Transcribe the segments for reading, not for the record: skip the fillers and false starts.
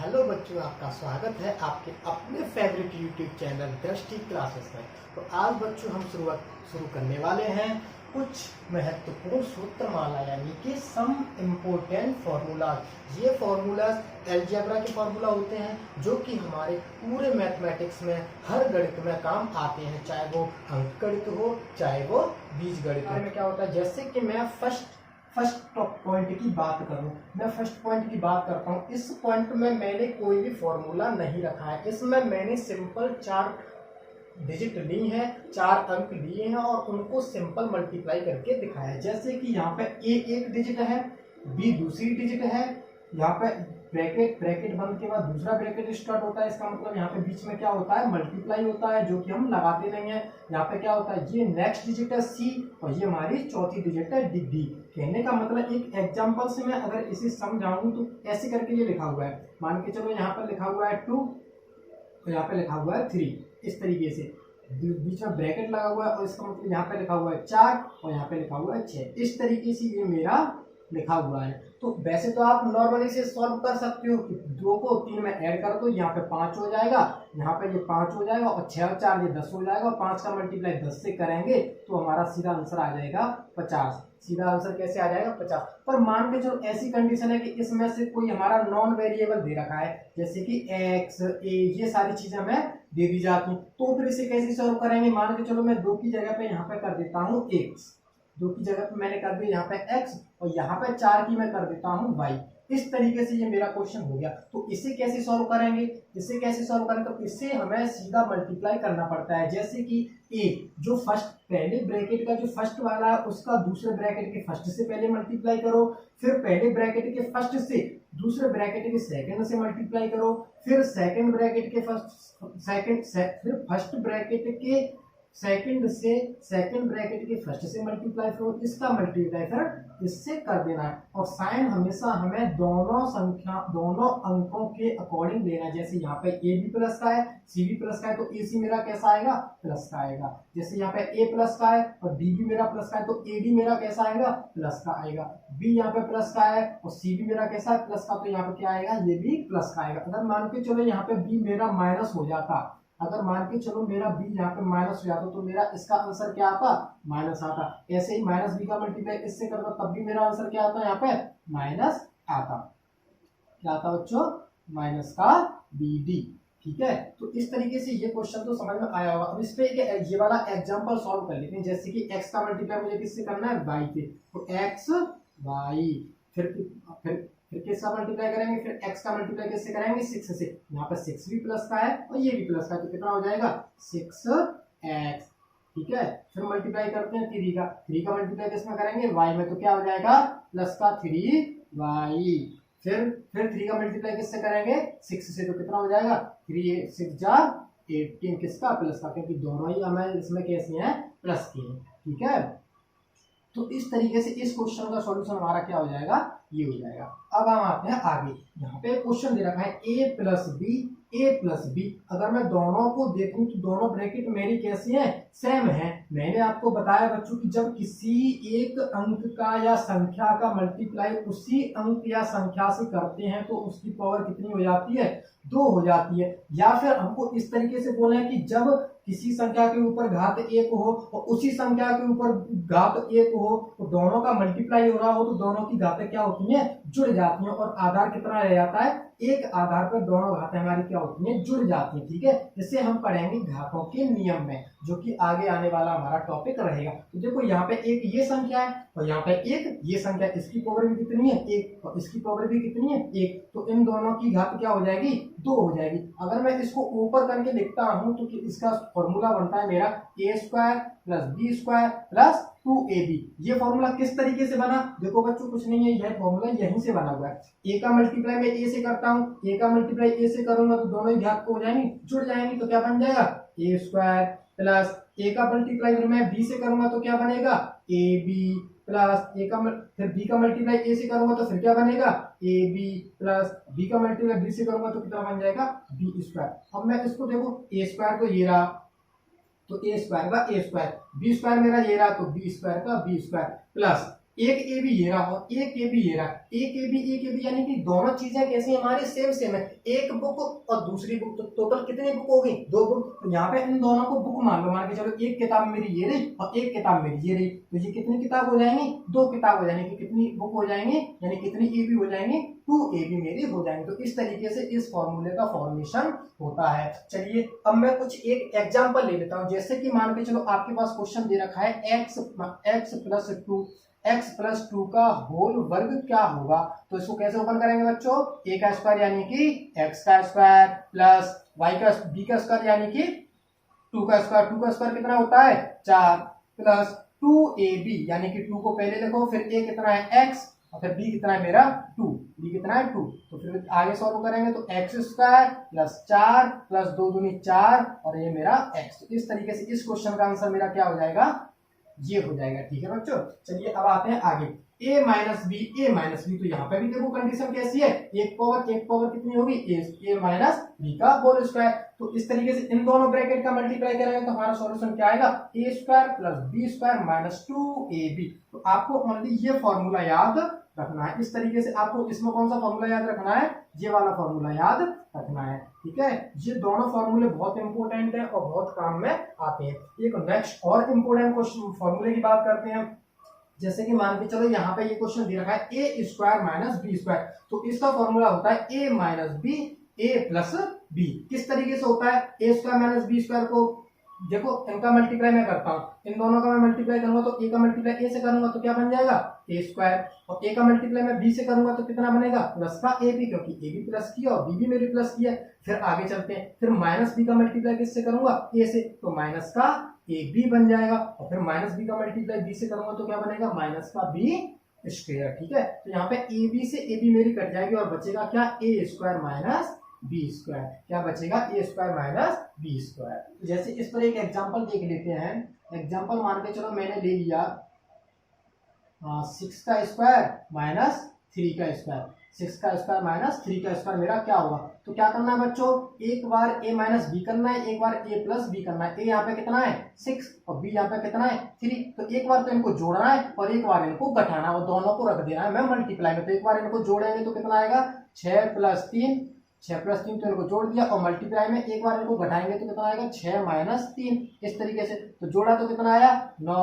Hello बच्चों, आपका स्वागत है आपके अपने फेवरेट यूट्यूब चैनल दृष्टि क्लासेस में। तो आज बच्चों हम शुरू करने वाले हैं कुछ महत्वपूर्ण सूत्रमाला यानी कि सम इम्पोर्टेंट फॉर्मूलाज। ये फॉर्मूलाज अलजेब्रा के फॉर्मूला होते हैं जो कि हमारे पूरे मैथमेटिक्स में हर गणित में काम आते हैं, चाहे वो अंक गणित हो चाहे वो बीज गणित हो। में क्या होता है, जैसे कि मैं फर्स्ट पॉइंट की बात करूं, मैं फर्स्ट पॉइंट की बात करता हूं। इस पॉइंट में मैंने कोई भी फॉर्मूला नहीं रखा है, इसमें मैंने सिंपल 4 डिजिट ली है, 4 अंक लिए हैं और उनको सिंपल मल्टीप्लाई करके दिखाया है। जैसे कि यहाँ पे ए एक डिजिट है, बी दूसरी डिजिट है, यहाँ पे ब्रैकेट बंद के बाद दूसरा ब्रैकेट स्टार्ट होता है। इसका मतलब यहाँ पे बीच में क्या होता है, मल्टीप्लाई होता है, जो कि हम लगाते नहीं है। यहाँ पे क्या होता है, ये नेक्स्ट डिजिट है सी और ये हमारी चौथी डिजिट है डी। कहने का मतलब एक एग्जांपल से मैं अगर इसे समझाऊं तो ऐसे करके ये लिखा हुआ है, मान के चलो यहाँ पर लिखा हुआ है 2 और यहाँ पे लिखा हुआ है 3। इस तरीके से बीच में ब्रैकेट लगा हुआ है और इसका मतलब यहाँ पे लिखा हुआ है 4 और यहाँ पे लिखा हुआ है 6। इस तरीके से ये मेरा लिखा हुआ है। तो वैसे तो आप नॉर्मली से सॉल्व कर सकते हो कि 2 को 3 में ऐड कर दो, यहाँ पे 5 हो जाएगा, यहाँ पे ये 5 हो जाएगा और 6 और 4 ये 10 हो जाएगा और 5 का मल्टीप्लाई 10 से करेंगे तो हमारा सीधा आंसर आ जाएगा 50। सीधा आंसर कैसे आ जाएगा 50। पर मान के चलो ऐसी कंडीशन है कि इसमें से कोई हमारा नॉन वेरिएबल दे रखा है, जैसे कि एक्स ए ये सारी चीजें हमें दे दी जाती, तो फिर इसे कैसे सॉल्व करेंगे। मान के चलो मैं 2 की जगह पे यहाँ पे कर देता हूँ एक्स, 2 की जगह पे मैंने कर दिया यहाँ पे x और यहाँ पे 4 की मैं कर देता हूँ y। इस तरीके से ये मेरा क्वेश्चन हो गया। तो इसे कैसे सॉल्व करेंगे, इसे कैसे सॉल्व करें, तो इसे हमें सीधा मल्टीप्लाई करना पड़ता है। जैसे कि a जो फर्स्ट पहले ब्रैकेट का जो फर्स्ट वाला है उसका दूसरे ब्रैकेट के फर्स्ट से पहले मल्टीप्लाई करो, फिर पहले ब्रैकेट के फर्स्ट से दूसरे ब्रैकेट के सेकंड से मल्टीप्लाई करो, फिर सेकंड ब्रैकेट के फिर फर्स्ट ब्रैकेट के सेकंड से सेकंड ब्रैकेट के फर्स्ट से मल्टीप्लाई करो, इसका मल्टीप्लाई फिर इससे कर देना है। और साइन हमेशा हमें दोनों अंकों के अकॉर्डिंग लेना है। जैसे यहाँ पे ए भी प्लस का है सी भी प्लस का है तो ए सी मेरा कैसा आएगा, प्लस का आएगा। जैसे यहाँ पे ए प्लस का है और डी भी मेरा प्लस का है तो ए डी मेरा कैसा आएगा, प्लस का आएगा। बी यहाँ पे प्लस का है और सी भी मेरा कैसा है, प्लस का, तो यहाँ पे क्या आएगा, ये भी प्लस का आएगा। अगर मान के चलो यहाँ पे बी मेरा माइनस हो जाता, अगर मान के चलो मेरा b यहाँ पे माइनस हो जाता तो मेरा इसका आंसर क्या आता, माइनस आता। ऐसे ही माइनस b का मल्टीप्लाई इससे करता तब भी मेरा आंसर क्या आता, यहाँ पे माइनस आता। क्या आता बच्चों, माइनस का bd। ठीक है, तो इस तरीके से ये क्वेश्चन तो समझ में आया होगा। अब इस पे ये वाला एग्जांपल सॉल्व कर लेते हैं। जैसे कि x का मल्टीप्लाई मुझे किससे करना है, y से, तो x y, फिर किसका मल्टीप्लाई करेंगे, फिर x का मल्टीप्लाई किससे करेंगे, 6 से। यहाँ पे 6 भी प्लस का है और ये भी प्लस का है तो कितना हो जाएगा 6x। ठीक है, फिर मल्टीप्लाई करते हैं 3 का मल्टीप्लाई किसमें करेंगे, y में, तो क्या हो जाएगा प्लस का 3y। फिर 3 का मल्टीप्लाई किससे करेंगे, 6 से, तो कितना हो जाएगा 3 6 जा 18, किसका, प्लस का, क्योंकि दोनों ही हमें इसमें कैसे हैं, प्लस के। ठीक है, तो इस तरीके से इस क्वेश्चन का सॉल्यूशन हमारा क्या हो जाएगा, ये हो जाएगा। अब हम आते हैं आगे। यहाँ पे क्वेश्चन दे रखा है a प्लस बी। अगर मैं दोनों को देखूं तो दोनों ब्रैकेट मेरी कैसी हैं, सेम है। मैंने आपको बताया बच्चों कि जब किसी एक अंक का या संख्या का मल्टीप्लाई उसी अंक या संख्या से करते हैं तो उसकी पावर कितनी हो जाती है, 2 हो जाती है। या फिर हमको इस तरीके से बोले कि जब किसी संख्या के ऊपर घात 1 हो और उसी संख्या के ऊपर घात 1 हो तो दोनों का मल्टीप्लाई हो रहा हो तो दोनों की घातें क्या होती हैं, जुड़ जाती हैं। और आधार कितना रह जाता है, एक आधार पर दोनों घातें हमारी क्या होती हैं, जुड़ जाती हैं। ठीक है, इसे हम पढ़ेंगे घातों के नियम में, जो कि आगे आने वाला हमारा टॉपिक रहेगा। तो देखो यहाँ पे एक ये संख्या है और यहाँ पे एक ये संख्या, इसकी पावर भी कितनी है, 1, और इसकी पावर भी कितनी है, 1, तो इन दोनों की घात क्या हो जाएगी, 2 हो जाएगी। अगर मैं इसको ऊपर करके लिखता हूं तो इसका फॉर्मूला बनता है मेरा a² + b² + 2ab। ये फॉर्मूला किस तरीके से बना, देखो बच्चों कुछ नहीं है, यह फॉर्मूला यहीं से बना हुआ है। a का मल्टीप्लाई मैं a से करता हूँ, a का मल्टीप्लाई a से करूंगा तो दोनों ही घात हो जाएंगी, जुड़ जाएंगी, तो क्या बन जाएगा a² प्लस a का मल्टीप्लाई फिर मैं b से करूंगा तो क्या बनेगा ab प्लस फिर b का मल्टीप्लाई a से करूंगा तो फिर क्या बनेगा ab प्लस b का मल्टीप्लाई b से करूंगा तो कितना बन जाएगा b²। अब मैं इसको देखो a² तो ये रहा तो a² का a², b² मेरा ये रहा तो b² का b² प्लस एक ए बी ये रहा और एक ए बी ये रहा, एक ए बी यानी कि दोनों चीजें कैसी हमारे सेम सेम है, एक बुक और दूसरी बुक, तो टोटल कितनी बुक होगी, 2 बुक। तो यहाँ पे इन दोनों को बुक मान लो, मान के चलो एक किताब मेरी ये रही और एक किताब मेरी ये रही, तो ये कितनी किताब हो जाएंगी, 2 किताब हो जाएंगी, कितनी बुक हो जाएंगी यानी कितनी ए बी हो जाएंगी, 2 ए बी मेरी हो जाएंगी। तो इस तरीके से इस फॉर्मूले का फॉर्मेशन होता है। चलिए अब मैं कुछ एक एग्जांपल ले लेता हूं, जैसे कि मान के चलो आपके पास क्वेश्चन दे रखा है x प्लस 2 का होल वर्ग क्या होगा। तो इसको कैसे ओपन करेंगे बच्चों, a का स्क्वायर यानी कि x का स्क्वायर प्लस b का स्क्वायर यानी कि 2 का स्क्वायर कितना होता है 4 प्लस 2ab यानी कि 2 को पहले लिखो, फिर a कितना है x और फिर b कितना है मेरा 2, b कितना है 2, तो फिर आगे सॉल्व करेंगे तो x स्क्वायर प्लस 4 प्लस 2 दूनी 4 और ये मेरा x। तो इस तरीके से इस क्वेश्चन का आंसर मेरा क्या हो जाएगा, ये हो जाएगा। ठीक है बच्चों, चलिए अब आते हैं आगे, a माइनस बी, तो यहाँ पे भी देखो कंडीशन कैसी है, एक पावर कितनी होगी a माइनस बी का होल स्क्वायर। तो इस तरीके से इन दोनों ब्रैकेट का मल्टीप्लाई करेंगे तो हमारा सॉल्यूशन क्या आएगा, a square plus B square minus 2ab। तो आपको ओनली ये फॉर्मूला याद रखना है। इस तरीके से आपको इसमें कौन सा फॉर्मूला याद रखना है, ये वाला फॉर्मूला याद रखना है। ठीक है, ये दोनों फॉर्मूले बहुत इंपॉर्टेंट है और बहुत काम में आते हैं। एक नेक्स्ट और इंपॉर्टेंट क्वेश्चन फॉर्मूले की बात करते हैं, जैसे कि मान के चलो यहाँ पे ये क्वेश्चन दे रखा है A square minus B square, तो इसका फॉर्मूला होता है A minus B A plus B. किस तरीके से होता है, A square minus B square को देखो इनका मल्टीप्लाई मैं करता हूँ, इन दोनों का मैं मल्टीप्लाई करूंगा तो ए का मल्टीप्लाई ए से करूंगा तो क्या बन जाएगा ए स्क्वायर, और ए का मल्टीप्लाई मैं बी से करूंगा तो कितना बनेगा प्लस का ए बी, क्योंकि ए बी प्लस किया और बी भी मेरी प्लस किया। फिर आगे चलते हैं, फिर माइनस बी का मल्टीप्लाई किससे करूंगा ए से, तो माइनस का ए बी बन जाएगा, और फिर माइनस बी का मल्टीप्लाई बी से करूंगा तो क्या बनेगा माइनस का बी स्क्वायर। ठीक है, तो यहाँ पे ए बी से ए बी मेरी कट जाएगी और बचेगा क्या ए स्क्वायर माइनस बी स्क्वायर, क्या बचेगा ए स्क्वायर माइनस बी स्क्वायर। जैसे इस पर एक एग्जांपल देख लेते हैं, एग्जांपल मान के चलो मैंने ले लिया 6 का स्क्वायर माइनस 3 का स्क्वायर, 6 का स्क्वायर माइनस 3 का स्क्वायर मेरा क्या होगा। तो क्या करना है बच्चों, एक बार a माइनस बी करना है, एक बार a प्लस बी करना है। a यहाँ पे कितना है 6 और b यहाँ पे कितना है 3, तो एक बार तो इनको जोड़ना है और एक बार इनको घटाना है और दोनों को रख देना है मैं मल्टीप्लाई में। तो एक बार इनको जोड़ेंगे तो कितना आएगा 6 प्लस 3 तो इनको जोड़ दिया, और मल्टीप्लाई में एक बार इनको घटाएंगे तो कितना आएगा 6 माइनस 3। इस तरीके से तो जोड़ा तो कितना आया 9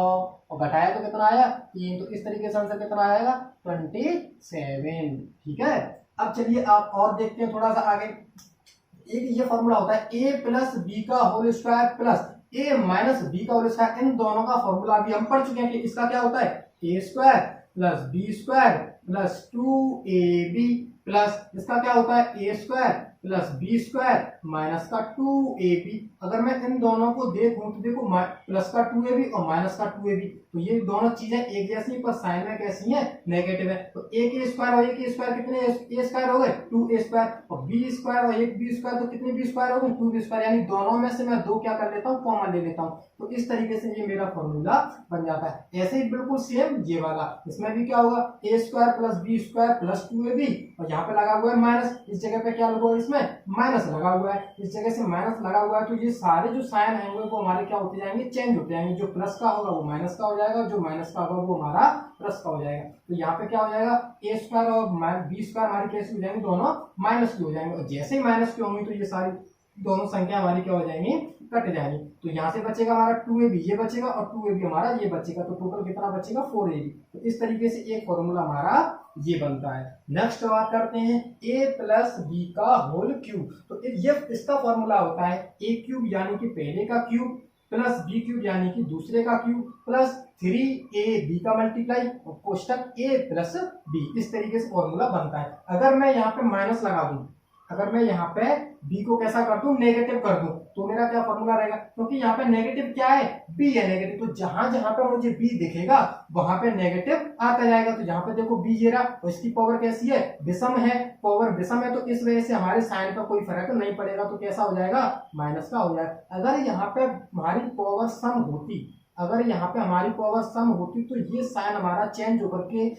और घटाया तो कितना आया 3, तो इस तरीके से आंसर कितना आएगा 27। ठीक है, अब चलिए आप और देखते हैं थोड़ा सा आगे। एक ये फॉर्मूला होता है a प्लस बी का whole square plus a minus B का होल स्क्वायर। इन दोनों का फॉर्मूला अभी हम पढ़ चुके हैं कि इसका क्या होता है a square plus B square plus 2ab plus इसका क्या होता है A square plus B square minus का 2ab। अगर मैं इन दोनों को देखूं तो देखो प्लस का 2ab और माइनस का 2ab, तो ये दोनों चीजें एक जैसी पर साइन में कैसी हैं नेगेटिव है। तो a के स्क्वायर और a के स्क्वायर कितने a स्क्वायर हो गए 2a स्क्वायर, और b स्क्वायर और एक b स्क्वायर तो कितने b स्क्वायर हो गए 2b स्क्वायर, यानी दोनों में से मैं 2 क्या कर लेता हूँ कॉमन ले लेता हूँ। तो इस तरीके से ये मेरा फॉर्मूला बन जाता है। ऐसे ही बिल्कुल सेम ये वाला, इसमें भी क्या होगा a square plus B square plus 2ab, और यहाँ पे लगा हुआ है माइनस, इस जगह पे क्या लगा हुआ है इसमें माइनस लगा हुआ है, इस जगह से माइनस लगा हुआ है। तो ये सारे जो साइन आएंगे वो हमारे क्या होते जाएंगे चेंज होते जाएंगे, जो प्लस का होगा वो माइनस का हो जाएगा, जो माइनस का होगा वो हमारा प्लस का हो जाएगा। तो यहाँ पे क्या हो जाएगा ए स्क्वायर और बी स्क्वायर हमारी कैसे हो जाएंगे दोनों माइनस की हो जाएंगे, और जैसे ही माइनस की होंगी तो ये सारी दोनों संख्या हमारी क्या हो जाएंगी कट जाएंगी। तो यहाँ से बचेगा हमारा 2ab ये बचेगा और 2ab हमारा ये बचेगा, तो टोटल कितना बचेगा 4ab। तो इस तरीके से एक फॉर्मूला हमारा ये बनता है। नेक्स्ट बात करते हैं a प्लस बी का होल क्यूब। तो ये इसका फॉर्मूला होता है a क्यूब यानी कि पहले का क्यूब प्लस b क्यूब यानी कि दूसरे का क्यूब प्लस 3ab का मल्टीप्लाई कोष्टक a प्लस b। इस तरीके से फॉर्मूला बनता है। अगर मैं यहाँ पे माइनस लगा दूं, अगर मैं यहाँ पे b को कैसा कर दूं नेगेटिव कर दूं, तो मेरा क्या फॉर्मूला रहेगा, क्योंकि यहाँ पे नेगेटिव क्या है b है नेगेटिव, तो जहां जहां पे मुझे b दिखेगा वहां पे नेगेटिव आता जाएगा। तो यहाँ पे देखो b ये रहा और इसकी पावर कैसी है विषम है, पावर विषम है, तो इस वजह से हमारे साइन पर कोई फर्क नहीं पड़ेगा, तो कैसा हो जाएगा माइनस का हो जाएगा। अगर यहाँ पे हमारी पावर सम होती, अगर यहाँ पे हमारी पावर सम होती तो ये साइन हमारा चेंज होकर के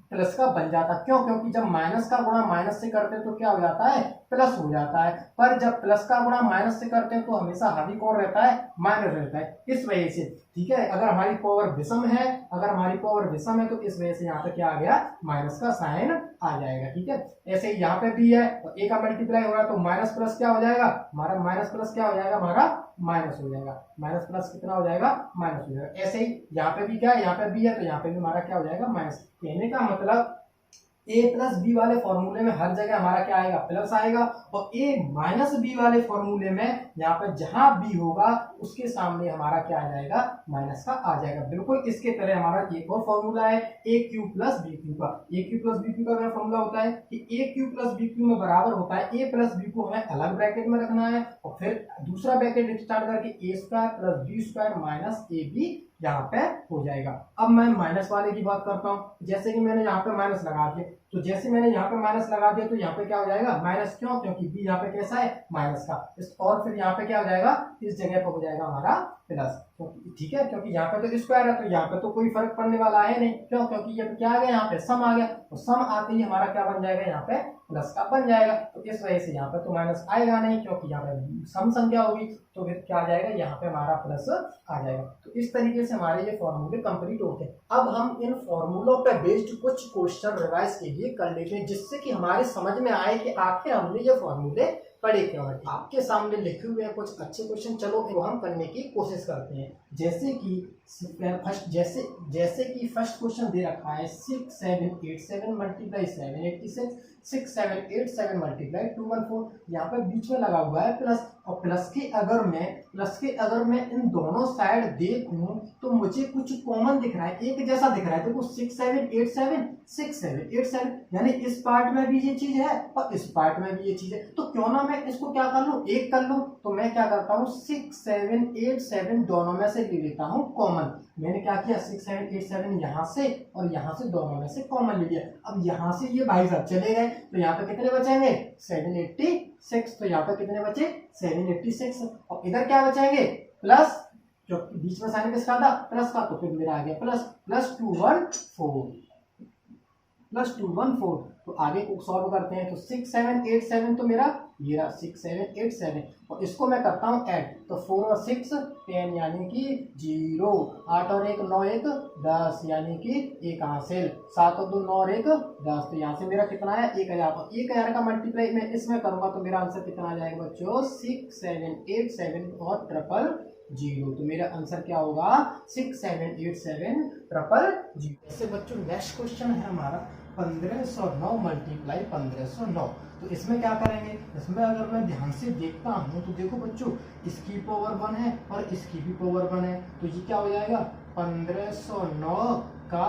प्लस का बन जाता। क्यों, क्योंकि जब माइनस का गुणा माइनस से करते हैं तो क्या हो जाता है प्लस हो जाता है, पर जब प्लस का गुणा माइनस से करते हैं तो हमेशा हावी कौन रहता है माइनस रहता है। इस वजह से ठीक है, अगर हमारी पावर विषम है, तो इस वजह से यहाँ पे क्या आ गया, माइनस का साइन आ जाएगा। ठीक है, ऐसे ही यहाँ पे भी है, तो ए का मल्टीप्लाई हो रहा है तो माइनस प्लस क्या हो जाएगा हमारा, माइनस प्लस क्या हो जाएगा हमारा, माइनस हो जाएगा, माइनस प्लस कितना हो जाएगा, माइनस हो जाएगा। ऐसे ही यहाँ पे भी क्या है, यहाँ पे भी है तो यहाँ पे भी हमारा क्या हो जाएगा, माइनस। कहने का मतलब a प्लस बी वाले फॉर्मूले में हर जगह हमारा क्या आएगा, प्लस आएगा, और a माइनस बी वाले फॉर्मूले में यहाँ पे जहां b होगा उसके सामने हमारा क्या आ जाएगा, माइनस का आ जाएगा। बिल्कुल इसके तरह हमारा एक और फॉर्मूला है a cube plus B cube का। a cube plus B cube का क्या फॉर्मूला होता है कि a cube plus B cube में बराबर होता है a प्लस बी को हमें अलग ब्रैकेट में रखना है, और फिर दूसरा ब्रैकेट स्टार्ट करके a square plus B square minus A B यहाँ पे हो जाएगा। अब मैं माइनस वाले की बात करता हूँ, जैसे कि मैंने यहाँ पे माइनस लगा दिया, तो जैसे मैंने यहाँ पे माइनस लगा दिया तो यहाँ पे क्या हो जाएगा, माइनस, क्यों, क्योंकि b यहाँ पे कैसा है, माइनस का, और फिर यहाँ पे क्या हो जाएगा, इस जगह पे हो जाएगा हमारा प्लस। ठीक है, क्योंकि यहाँ पे तो स्क्वायर है तो यहाँ पे तो कोई फर्क पड़ने वाला है नहीं, क्यों, क्योंकि ये क्या आ गया, यहाँ पे सम आ गया, तो सम आते ही हमारा क्या बन जाएगा, यहाँ पे प्लस का बन जाएगा। तो इस वजह से यहाँ पे तो माइनस आएगा नहीं, क्योंकि यहाँ पे सम संख्या होगी, तो फिर क्या आ जाएगा, यहाँ पे हमारा प्लस आ जाएगा। तो इस तरीके से हमारे ये फॉर्मूले कंप्लीट होते हैं। अब हम इन फॉर्मूलों पे बेस्ड कुछ क्वेश्चन रिवाइज के लिए कर लेते हैं, जिससे कि हमारे समझ में आए कि आखिर हमने ये फॉर्मूले पढ़े क्यों हैं। आपके सामने लिखे हुए हैं कुछ अच्छे क्वेश्चन, चलो वो हम करने की कोशिश करते हैं। जैसे कि फर्स्ट क्वेश्चन दे रखा है 6787 मल्टीप्लाई 786, 6787 मल्टीप्लाई 214, यहाँ पे बीच में लगा हुआ है प्लस, और प्लस के अगर मैं इन दोनों साइड देखूं तो मुझे कुछ कॉमन दिख रहा है, एक जैसा दिख रहा है। देखो 6787 यानी इस पार्ट में भी ये चीज है और इस पार्ट में भी ये चीज है, तो क्यों ना मैं इसको क्या कर लूं, एक कर लूं। तो मैं क्या करता हूं, 6787 दोनों में से ले लेता हूं कॉमन। मैंने क्या किया, 6787 यहाँ से और यहाँ से दोनों में से कॉमन ले लिया। अब यहाँ से ये भाई साहब चले गए तो यहाँ पे कितने बचेंगे, 786, तो यहाँ पे कितने बचे, 786, और इधर क्या बचेंगे, प्लस, जो बीच में साइन किसका था, प्लस का, तो फिर मेरा आ गया प्लस 214। तो आगे को सॉल्व करते हैं, तो 6787 तो मेरा ये रहा 6787, और इसको मैं करता हूँ ऐड, तो 4 और 6 10 यानी कि 0, 8 और 1 9 1 10 यानी कि 1 हासिल, 7 और 2 9 और 1 10, तो यहाँ से मेरा कितना है 1000। तो 1000 का मल्टीप्लाई मैं इसमें करूंगा तो मेरा आंसर कितना आ जाएगा बच्चों, 6787 और 000। तो मेरा आंसर क्या होगा, 6787 ऐसे बच्चों नेक्स्ट क्वेश्चन है हमारा 1509 मल्टीप्लाई 1509। तो इसमें क्या करेंगे, इसमें अगर मैं ध्यान से देखता हूं तो देखो बच्चों, इसकी पावर 1 है और इसकी भी पावर 1 है, तो ये क्या हो जाएगा, 1509 का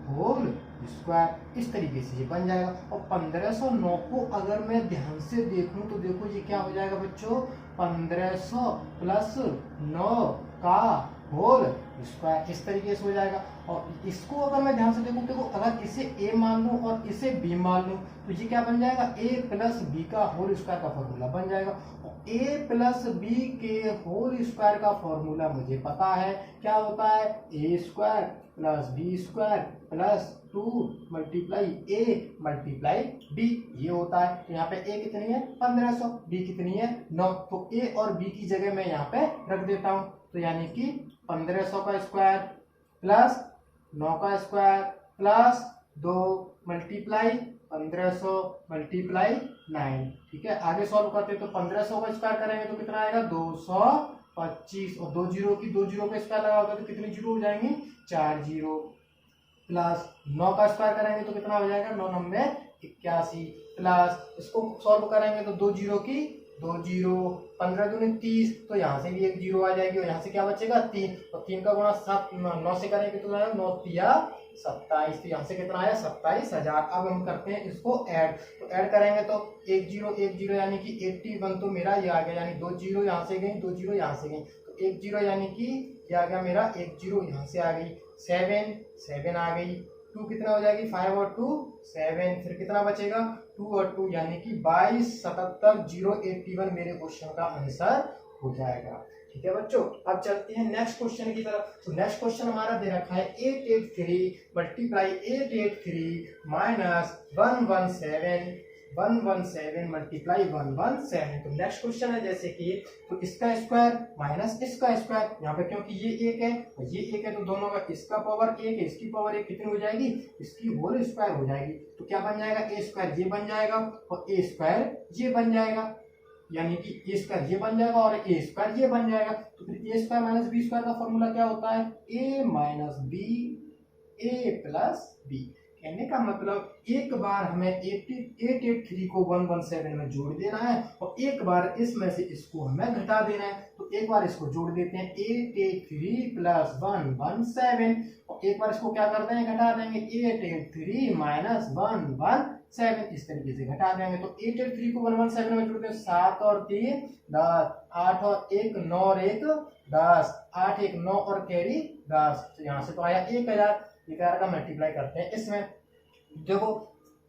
होल स्क्वायर, इस तरीके से ये बन जाएगा। और 1509 को अगर मैं ध्यान से देखूं तो देखो ये क्या हो जाएगा बच्चों, 1500 प्लस 9 का होल स्क्वायर, इस तरीके से हो जाएगा। और इसको अगर मैं ध्यान से देखूं, देखो अगर इसे a मान लूं और इसे b मान लूं तो ये क्या बन जाएगा, a प्लस बी का होल स्क्वायर का फॉर्मूला बन जाएगा। और a प्लस बी के होल स्क्वायर का फॉर्मूला मुझे पता है क्या होता है, a square plus B square plus 2 multiply a multiply b, ये होता है। तो यहाँ पे a कितनी है 1500, b कितनी है 9, तो a और b की जगह मैं यहाँ पे रख देता हूँ, तो यानी कि 1500 का स्क्वायर प्लस 9 का स्क्वायर प्लस 2 मल्टीप्लाई 1500 मल्टीप्लाई 9। ठीक है, आगे सॉल्व करते हैं, तो 1500 का स्क्वायर करेंगे तो कितना आएगा 225, और 2 जीरो का स्क्वायर लगा होता है तो कितनी जीरो हो जाएंगे 4 जीरो, प्लस 9 का स्क्वायर करेंगे तो कितना हो जाएगा 9 9 81, प्लस इसको सॉल्व करेंगे तो 2 जीरो 15 दूनी 30, तो यहाँ से भी एक जीरो आ जाएगी, और यहाँ से क्या बचेगा 3, तो 3 का गुणा 9 से करेंगे तो 9 तिया 27, तो यहाँ से कितना आया 27,000। अब हम करते हैं इसको ऐड, तो ऐड करेंगे तो 1 0 यानी कि 81, तो मेरा ये आ गया, यानी 2 जीरो यहाँ से गई, 2 जीरो यहाँ से गई, तो 1 0 यानी कि ये आ गया मेरा 1 0 यहाँ से आ गई, 7 आ गई, 2 कितना हो जाएगी 5 और 2 7, फिर कितना बचेगा 2 और 2 यानी कि 22 77 081 मेरे क्वेश्चन का आंसर हो जाएगा। ठीक है बच्चों, अब चलते हैं नेक्स्ट क्वेश्चन की तरफ। तो नेक्स्ट क्वेश्चन हमारा दे रखा है 883 मल्टीप्लाई 883 माइनस 117 117 मल्टीप्लाई 117। तो नेक्स्ट क्वेश्चन है जैसे कि तो इसका स्क्वायर माइनस इसका स्क्वायर, यहाँ पे क्योंकि ये एक है और ये एक है तो दोनों का इसका पावर एक है, इसकी पावर एक कितनी हो जाएगी, इसकी होल स्क्वायर हो जाएगी। तो क्या बन जाएगा, ए स्क्वायर ये बन जाएगा और ए स्क्वायर ये बन जाएगा, यानी कि ए स्क्वायर ये बन जाएगा और ए स्क्वायर ये बन जाएगा। तो फिर ए स्क्वायर माइनस बी स्क्वायर का फॉर्मूला क्या होता है, A minus B A plus B. कहने का मतलब एक बार हमें 883 को 117 में जोड़ देना है और एक बार इसमें से इसको हमें घटा देना है। तो एक बार इसको जोड़ देते हैं 883 प्लस 117 और एक बार इसको क्या करते हैं, घटा देंगे 883 माइनस 117, इस तरीके से घटा देंगे। तो 883 को 117 में जोड़ते हैं 7 और 3 10, 8 और 1 9 और 1 10, 8 1 9 और कैरी 10। तो यहाँ से तो आया 1000। 1000 का मल्टीप्लाई करते हैं इसमें, देखो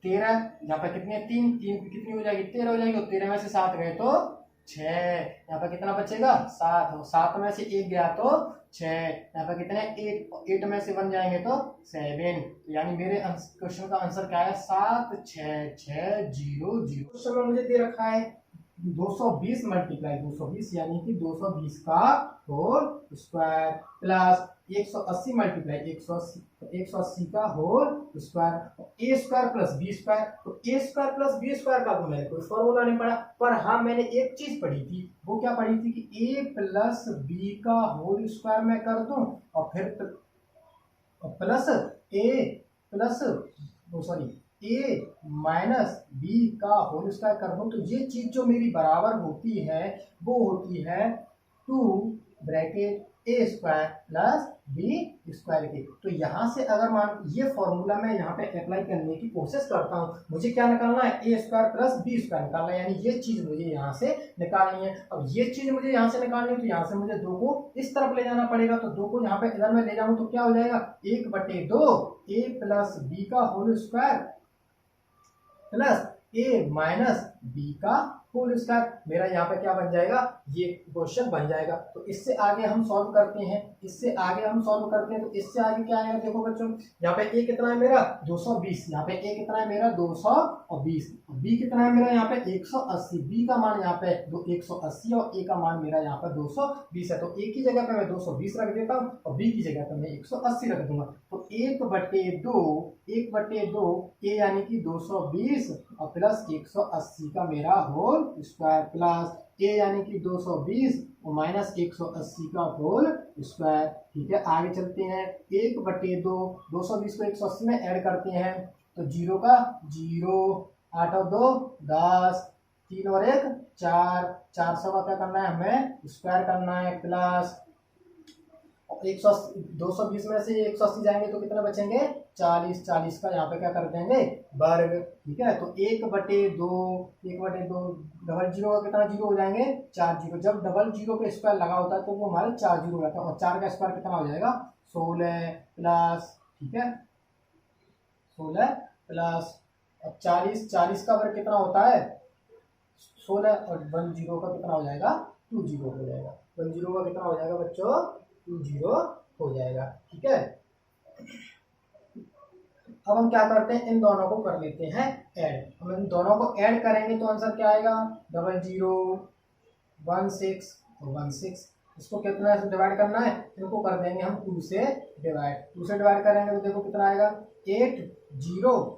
13 यहाँ पर कितने 3 3 कितनी हो जाएगी 13 हो जाएगी और 13 में से 7 गए तो 6, यहाँ पर कितना बचेगा 7, 7 में से 1 गया तो 6, यहाँ पर कितने 8 में से 1 जाएंगे तो 7। यानी मेरे क्वेश्चन का आंसर क्या है 7 6 6 0 0। क्वेश्चन में मुझे दे रखा है 220 मल्टीप्लाई 220 यानी कि 220 का होल स्क्वायर प्लस 180 मल्टीप्लाई 180 का होल स्क्वायर, ए स्क्वायर प्लस बी स्क्वायर। तो ए स्क्वायर प्लस बी स्क्वायर का तो मैंने कोई फॉर्मूला नहीं पढ़ा, पर हाँ मैंने एक चीज पढ़ी थी। वो क्या पढ़ी थी कि ए प्लस बी का होल स्क्वायर मैं कर दूं और फिर प्लस ए प्लस सॉरी ए माइनस बी का होल स्क्वायर कर दूं। तो ये चीज जो मेरी बराबर होती है वो होती है 2 ब्रैकेट ए स्क्वायर प्लस बी स्क्वायर की। तो यहाँ से अगर मान ये फॉर्मूला मैं यहाँ पे अप्लाई करने की कोशिश करता हूँ, मुझे क्या निकालना है A square plus B square निकालना है, यानी ये चीज मुझे यहाँ से निकालनी है। अब ये चीज मुझे यहाँ से निकालनी है तो यहाँ से मुझे 2 को इस तरफ ले जाना पड़ेगा। तो 2 को यहाँ पे इधर में ले जाऊँ तो क्या हो जाएगा 1/2 ए प्लस बी का होल स्क्वायर प्लस ए माइनस बी का होल स्क्वायर। मेरा यहाँ पे क्या बन जाएगा, ये क्वेश्चन बन जाएगा। तो इससे आगे हम सॉल्व करते हैं, इससे आगे हम सॉल्व करते हैं। तो इससे आगे क्या आएगा, देखो बच्चों यहाँ पे ए कितना है मेरा 220, यहाँ पे ए कितना है मेरा 220, बी कितना है मेरा यहाँ पे 180, बी का मान यहाँ पे 180 और ए का मान मेरा यहाँ पे 220 है। तो ए की जगह पे मैं 220 रख देता हूँ और बी की जगह पे मैं 180 रख दूंगा। तो 1/2 ए यानी कि 220 और प्लस 180 का मेरा होल स्क्वायर प्लस ए यानी कि 220 और माइनस 180 का होल स्क्वायर। ठीक है, आगे चलते हैं। 1/2 220 को 180 में ऐड करते हैं तो 0 का 0, 8 और 2 10, 3 और 1 4, 400 का क्या करना है हमें स्क्वायर करना है प्लस 220 में से 180 जाएंगे तो कितना बचेंगे 40, 40 का यहाँ पे क्या कर देंगे वर्ग। ठीक है, तो 1/2 डबल जीरो का कितना जीरो हो जाएंगे 4 जीरो। जब डबल जीरो पे स्क्वायर लगा होता है तो वो हमारे 4 जीरो रहता है और 4 का स्क्वायर कितना हो जाएगा 16 प्लस, ठीक है 16 प्लस 40 का वर्ग कितना होता है 16 और 1 जीरो का कितना हो जाएगा 2 जीरो हो जाएगा। 1 जीरो का कितना हो जाएगा बच्चों 2 जीरो हो जाएगा। ठीक है, अब हम क्या करते हैं इन दोनों को कर लेते हैं ऐड। हम इन दोनों को ऐड करेंगे तो आंसर क्या आएगा 0016 और 16। इसको कितना से डिवाइड करना है, इनको कर देंगे हम 2 से डिवाइड। 2 से डिवाइड करेंगे तो देखो कितना आएगा 80800।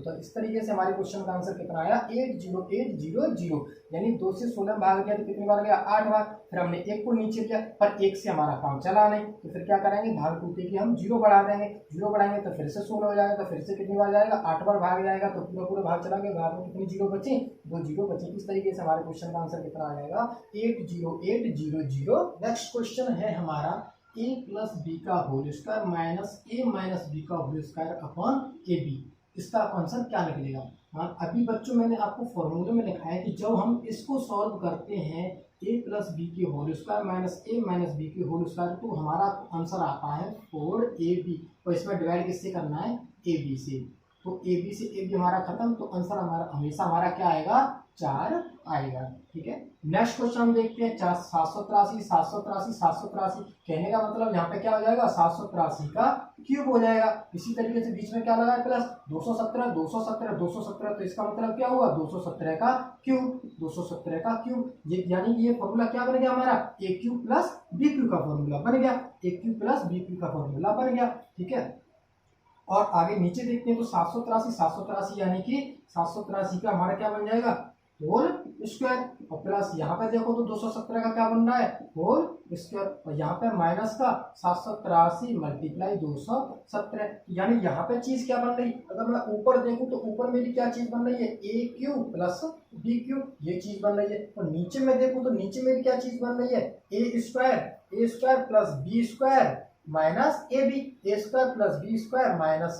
तो इस तरीके से हमारे क्वेश्चन का आंसर कितना आया 80800, यानी 2 से 16 भाग गया तो कितनी बार गया 8 बार। फिर हमने 1 को नीचे लिया पर 1 से हमारा काम चला नहीं, तो फिर क्या करेंगे भाग टूटे की हम 0 बढ़ा देंगे। 0 बढ़ाएंगे तो फिर से 16 हो जाएगा, तो फिर से कितनी बार जाएगा 8 बार भाग जाएगा, तो पूरा भाग चला गया। भाग में कितनी जीरो बची 2 जीरो बची। इस तरीके से हमारे क्वेश्चन का आंसर कितना आ जाएगा 80800। नेक्स्ट क्वेश्चन है हमारा a प्लस बी का whole square minus a minus B का whole square upon A B. इसका आंसर क्या निकलेगा। हाँ, अभी बच्चों मैंने आपको फॉर्मूले में लिखा है कि जब हम इसको सॉल्व करते हैं a प्लस बी के whole square minus a minus B के होल स्क्वायर, तो हमारा आंसर आता है 4ab। और इसमें डिवाइड किससे करना है ab से। तो ए बी से ए बी हमारा खत्म, तो आंसर हमारा हमेशा हमारा क्या आएगा, 4 आएगा। ठीक है, नेक्स्ट क्वेश्चन हम देखते हैं 783 783 783। कहने का मतलब यहाँ पे क्या हो जाएगा, 783 का क्यूब हो जाएगा। इसी तरीके से बीच में क्या लगा है प्लस 217 217 217, तो इसका मतलब क्या हुआ, 217 का क्यूब 217 का क्यूब। ये यानी कि ये फॉर्मूला क्या बन गया हमारा, ए क्यू प्लस बी क्यू का फॉर्मूला बन गया, ए क्यू प्लस बी क्यू का फॉर्मूला बन गया। ठीक है, और आगे नीचे देखते हैं तो 783 यानी कि 783 का हमारा क्या बन जाएगा, होल स्क्वायर। और प्लस यहाँ पे देखो तो 217 का क्या बन रहा है, होल स्क्वायर, और यहाँ पे माइनस का 783 मल्टीप्लाई 217, यानी यहाँ पे चीज क्या बन रही, अगर मैं ऊपर देखूं तो ऊपर मेरी क्या चीज बन रही है, A cube plus B Q, ये चीज बन रही है। और नीचे में देखूं तो नीचे मेरी क्या चीज बन रही है, A square plus B square minus A B, A square plus B square minus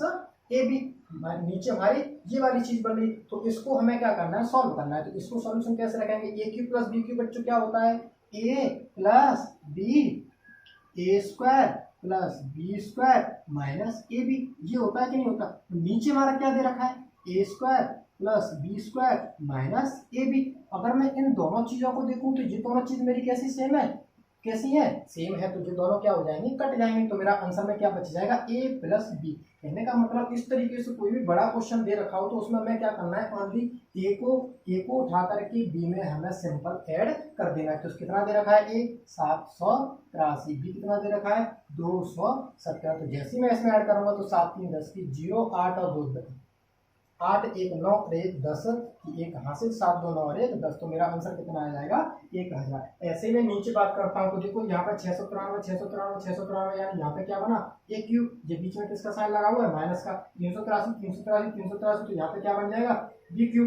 A B, नीचे हमारी ये वाली चीज बन रही। तो इसको हमें क्या करना है, सॉल्व करना है। तो इसको सॉल्यूशन कैसे रखेंगे, A cube plus B cube बच्चों क्या होता है, A plus B, A square plus B square minus A B, ये होता है कि नहीं होता। तो नीचे हमारा क्या दे रखा है, A square plus B square minus A B. अगर मैं इन दोनों चीजों को देखूं तो ये दोनों चीज मेरी कैसी सेम है, कैसी है, सेम है, तो जो दोनों क्या हो जाएंगे, कट जाएंगे। तो मेरा आंसर में क्या बच जाएगा, ए प्लस बी। कहने का मतलब इस तरीके से कोई भी बड़ा क्वेश्चन दे रखा हो तो उसमें हमें क्या करना है, ओनली ए को उठा करके बी में हमें सिंपल ऐड कर देना है। तो कितना दे रखा है, ए 783, बी कितना दे रखा है 217। तो जैसे मैं इसमें ऐड करूंगा तो 7 3 10 की 0 8 और 2 10, 8 1 9 और 1 10 की एक हासिल, 7 2 9 और 1 10, तो मेरा आंसर कितना आ जाएगा, 1000। ऐसे ही मैं नीचे बात करता हूँ तो देखो यहाँ पे 693 यानी यहाँ पे क्या बना, ए क्यू, ये बीच में किसका साइन लगा हुआ है, माइनस का, 383 तो यहाँ पे क्या बन जाएगा, बी क्यू,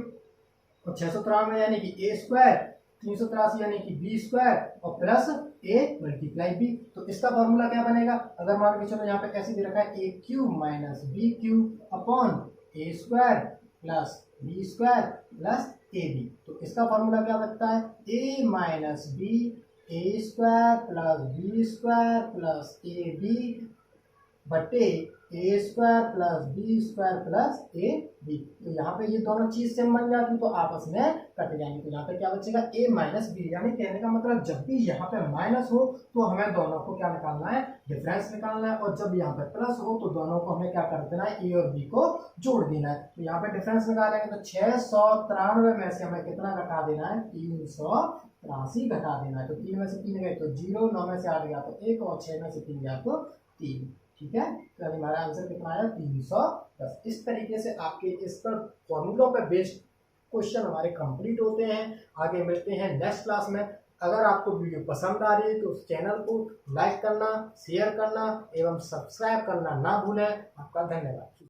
और 693 यानी कि ए स्क्वायर, 383 यानी कि बी स्क्वायर और प्लस ए मल्टीप्लाई बी। तो इसका फॉर्मूला क्या बनेगा, अगर मान के चलो यहाँ पे कैसे दे रखा है, A cube minus B cube upon A square plus B square plus A B. तो इसका फॉर्मूला क्या बनता है, A minus B, A square plus B square plus A B बटे A square plus B square plus A B. तो यहाँ पे ये दोनों चीज सेम बन जाती तो आपस में कट जाएंगे। तो यहाँ पे क्या बचेगा, ए माइनस बी, यानी कहने का मतलब जब भी यहाँ पे माइनस हो तो हमें दोनों को क्या निकालना है, डिफरेंस निकालना है, और जब यहाँ पे प्लस हो तो दोनों को हमें क्या कर देना है, ए और बी को जोड़ देना है। तो यहाँ पे डिफरेंस निकालेंगे तो 693 में से हमें कितना घटा देना है, 383 घटा देना है। तो 3 में से 3 गए तो 0, 9 में से 8 गया तो 1 और 6 में से 3 गया तो 3। ठीक है, तो अभी हमारा आंसर कितना आया, 310। इस तरीके से आपके इस पर फॉर्मूलों पर बेस्ड क्वेश्चन हमारे कंप्लीट होते हैं। आगे मिलते हैं नेक्स्ट क्लास में। अगर आपको वीडियो पसंद आ रही है तो उस चैनल को लाइक करना, शेयर करना एवं सब्सक्राइब करना ना भूलें। आपका धन्यवाद।